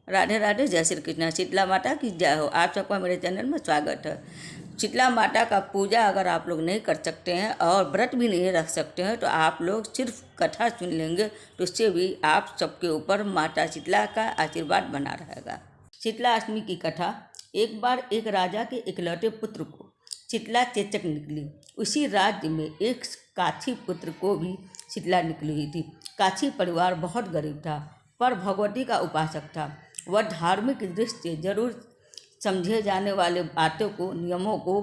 राधे राधे, जय श्री कृष्ण। शीतला माता की जय हो। आप सबका मेरे चैनल में स्वागत है। शीतला माता का पूजा अगर आप लोग नहीं कर सकते हैं और व्रत भी नहीं रख सकते हैं तो आप लोग सिर्फ कथा सुन लेंगे तो उससे भी आप सबके ऊपर माता शीतला का आशीर्वाद बना रहेगा। शीतला अष्टमी की कथा। एक बार एक राजा के इकलौते पुत्र को शीतला चेचक निकली। उसी राज्य में एक काछी पुत्र को भी शीतला निकली हुई थी। काछी परिवार बहुत गरीब था पर भगवती का उपासक था। वह धार्मिक दृष्टि से जरूर समझे जाने वाले बातों को, नियमों को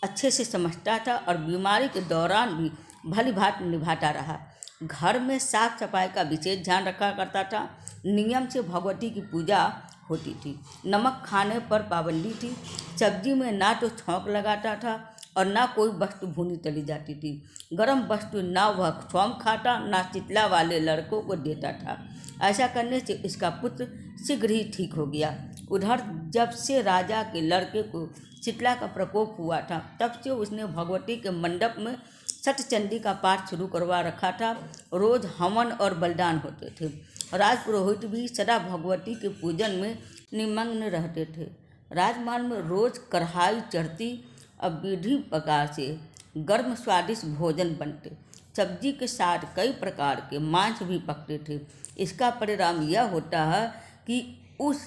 अच्छे से समझता था और बीमारी के दौरान भी भली भांति निभाता रहा। घर में साफ सफाई का विशेष ध्यान रखा करता था। नियम से भगवती की पूजा होती थी। नमक खाने पर पाबंदी थी। सब्जी में ना तो छौंक लगाता था और ना कोई वस्तु भूनी तली जाती थी। गर्म वस्तु ना वह स्वयं खाता ना शीतला वाले लड़कों को देता था। ऐसा करने से इसका पुत्र शीघ्र ही ठीक हो गया। उधर जब से राजा के लड़के को शीतला का प्रकोप हुआ था तब से उसने भगवती के मंडप में सतचंडी का पाठ शुरू करवा रखा था। रोज हवन और बलिदान होते थे। राजपुरोहित भी सदा भगवती के पूजन में निमग्न रहते थे। राजमहल में रोज कढ़ाई चढ़ती और विधि प्रकार से गर्म स्वादिष्ट भोजन बनते। सब्जी के साथ कई प्रकार के मांस भी पकते थे। इसका परिणाम यह होता है कि उस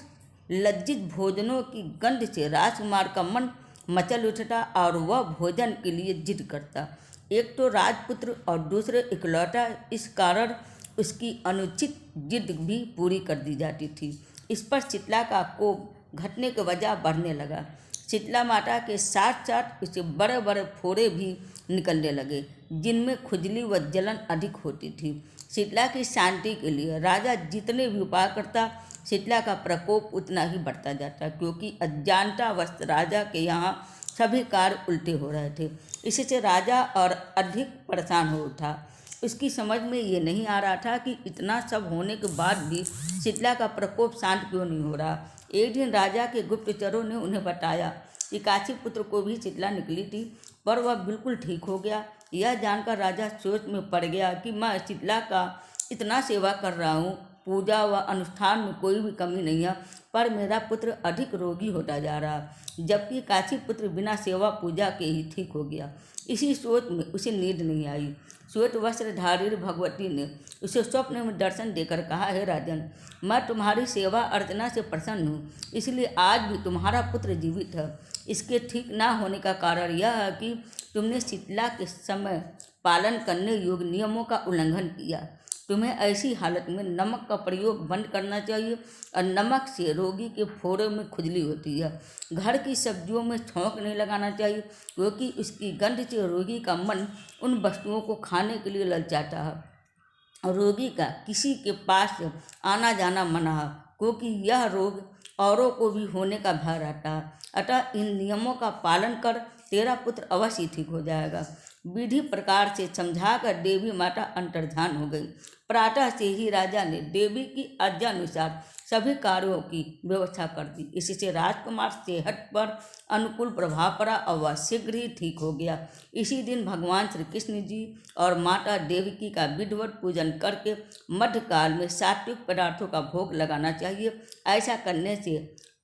लज्जित भोजनों की गंध से राजकुमार का मन मचल उठता और वह भोजन के लिए जिद करता। एक तो राजपुत्र और दूसरे इकलौता, इस कारण उसकी अनुचित जिद भी पूरी कर दी जाती थी। इस पर शीतला का कोप घटने की वजह बढ़ने लगा। शीतला माता के साथ साथ उसे बड़े बड़े फोड़े भी निकलने लगे जिनमें खुजली व जलन अधिक होती थी। शीतला की शांति के लिए राजा जितने भी उपाय करता शीतला का प्रकोप उतना ही बढ़ता जाता, क्योंकि अज्ञानतावश राजा के यहाँ सभी कार्य उल्टे हो रहे थे। इससे राजा और अधिक परेशान हो उठा। उसकी समझ में ये नहीं आ रहा था कि इतना सब होने के बाद भी शीतला का प्रकोप शांत क्यों नहीं हो रहा। एक दिन राजा के गुप्तचरों ने उन्हें बताया कि काछी पुत्र को भी शीतला निकली थी पर वह बिल्कुल ठीक हो गया। यह जानकर राजा सोच में पड़ गया कि मैं शीतला का इतना सेवा कर रहा हूँ, पूजा व अनुष्ठान में कोई भी कमी नहीं है, पर मेरा पुत्र अधिक रोगी होता जा रहा, जबकि काछी पुत्र बिना सेवा पूजा के ही ठीक हो गया। इसी सोच में उसे नींद नहीं आई। श्वेत वस्त्रधारी भगवती ने उसे स्वप्न में दर्शन देकर कहा, हे राजन, मैं तुम्हारी सेवा अर्चना से प्रसन्न हूँ, इसलिए आज भी तुम्हारा पुत्र जीवित है। इसके ठीक ना होने का कारण यह है कि तुमने शीतला के समय पालन करने योग्य नियमों का उल्लंघन किया। तुम्हें ऐसी हालत में नमक का प्रयोग बंद करना चाहिए और नमक से रोगी के फोड़े में खुजली होती है। घर की सब्जियों में छौंक नहीं लगाना चाहिए, क्योंकि उसकी गंध से रोगी का मन उन वस्तुओं को खाने के लिए ललचाता है। रोगी का किसी के पास आना जाना मना है, क्योंकि यह रोग औरों को भी होने का भय रहता है। अतः इन नियमों का पालन कर तेरा पुत्र अवश्य ठीक हो जाएगा। विधि प्रकार से समझाकर देवी माता अंतर्धान हो गई। प्रातः से ही राजा ने देवी की आज्ञानुसार सभी कार्यों की व्यवस्था कर दी। इससे राजकुमार सेहत पर अनुकूल प्रभाव पड़ा और वह शीघ्र ही ठीक हो गया। इसी दिन भगवान श्री कृष्ण जी और माता देवकी का विधिवत पूजन करके मध्यकाल में सात्विक पदार्थों का भोग लगाना चाहिए। ऐसा करने से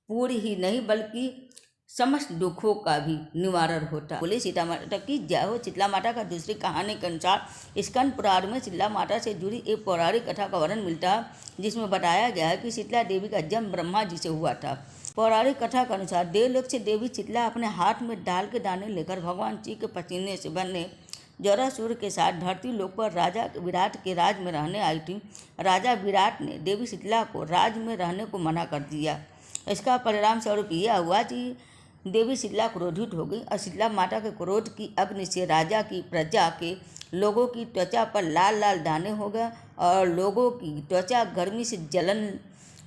पूरी ही नहीं बल्कि समस्त दुखों का भी निवारण होता। बोले सीता माता की जय हो। शीतला माता का दूसरी कहानी के अनुसार स्कंद पुराण में शीतला माता से जुड़ी एक पौराणिक कथा का वर्णन मिलता है, जिसमें बताया गया है कि शीतला देवी का जन्म ब्रह्मा जी से हुआ था। पौराणिक कथा के अनुसार देवलोक से देवी शीतला अपने हाथ में दाल के दाने लेकर भगवान जी के पसीने से बने जरासुर के साथ धरती लोक पर राजा विराट के राज में रहने आई थी। राजा विराट ने देवी शीतला को राज में रहने को मना कर दिया। इसका परिणाम स्वरूप यह हुआ कि देवी शीतला क्रोधित हो गई और शीतला माता के क्रोध की अग्नि से राजा की प्रजा के लोगों की त्वचा पर लाल लाल दाने हो गए और लोगों की त्वचा गर्मी से जलन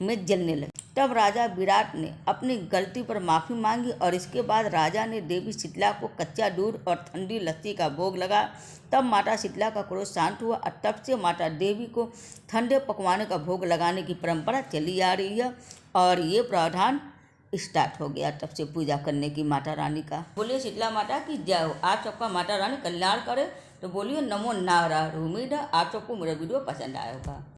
में जलने लगी। तब राजा विराट ने अपनी गलती पर माफ़ी मांगी और इसके बाद राजा ने देवी शीतला को कच्चा दूध और ठंडी लस्सी का भोग लगा। तब माता शीतला का क्रोध शांत हुआ और तब से माता देवी को ठंडे पकवानों का भोग लगाने की परंपरा चली आ रही है और ये प्रावधान स्टार्ट हो गया तब से पूजा करने की माता रानी का। बोलिए शीतला माता की जय हो। आप सबका माता रानी कल्याण करे तो बोलिए नमो नारायण। उम्मीद है आप सबको मेरा वीडियो पसंद आया होगा।